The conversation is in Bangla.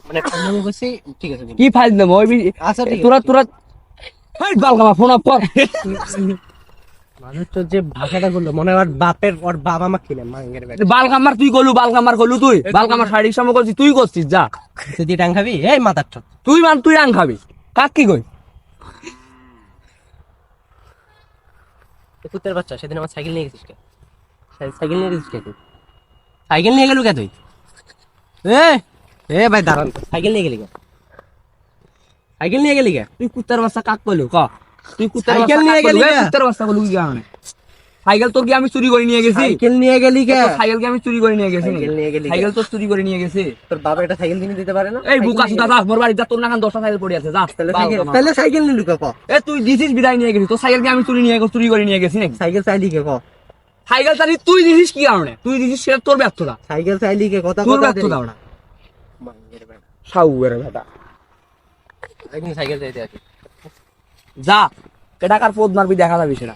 মানে ফাইজলামো করছি, ঠিক আছে কি ফাইজলাম ওই আচ্ছা ঠিক তোরা আছে। তোরা হেই বালকামা ফোন অফ কর। মানুষ তো যে ভাষাটা করলো মনে হয় ওর বাবা মা কিনে মাঙ্গের ব্যাগ বালকামার তুই গলু, বালকামার গলু তুই, বালকামার শারীরিক সম্পর্ক করছিস, তুই করছিস যা। তুই টাং খাবি এই মাথার চোদ। তুই রাং খাবি, কাক কি কই? কুত্তের বাচ্চা সেদিন আমার সাইকেল নিয়ে গেছিস কে? সাইকেল নিয়ে গেছিস কে তুই? সাইকেল নিয়ে গেলু কে তুই? এ এ ভাই দাঁড়ান, সাইকেল নিয়ে গেলি কে? সাইকেল নিয়ে গেলি কে? তুই কুত্তার বাচ্চা কাক কইলু ক? তুই কুত্তার সাইকেল বাচ্চা নিয়ে কাক কইলু? গেলি এই কে? কুত্তার বাচ্চা কইলু কি কারণে? সাইকেল তোর কি আমি চুরি করে নিয়ে গেছি? সাইকেল নিয়ে গেলি কে? সাইকেল কি আমি চুরি করে নিয়ে গেছি? সাইকেল নিয়ে গেলি কে? সাইকেল তো চুরি করে নিয়ে গেছি। তোর বাবা একটা সাইকেল কিনে দিতে পারে না? এই বুকা সুদা যা মোর বাড়ি যা, তোর নাখান 10টা সাইকেল পড়ে আছে যা। তাহলে সাইকেল নিলু কে ক? এ তুই দিছিস বিদায় নিয়ে গেছিস, তোর সাইকেল কি আমি চুরি করে নিয়ে গেছি নাকি? সাইকেল চাইলি কে ক? সাইকেল চালি তুই দিছিস কি কারণে? তুই দিছিস সেটা তোর ব্যর্থতা, সাইকেল চাইলি কে? কথা তোর কথা ব্যর্থতা ওটা। মাঙ্গের ব্যাগ সাউয়ের বেটা একদিন সাইকেল চাইতে আসি। যা, এটা কার পদ মারবি দেখা যাবি সেটা।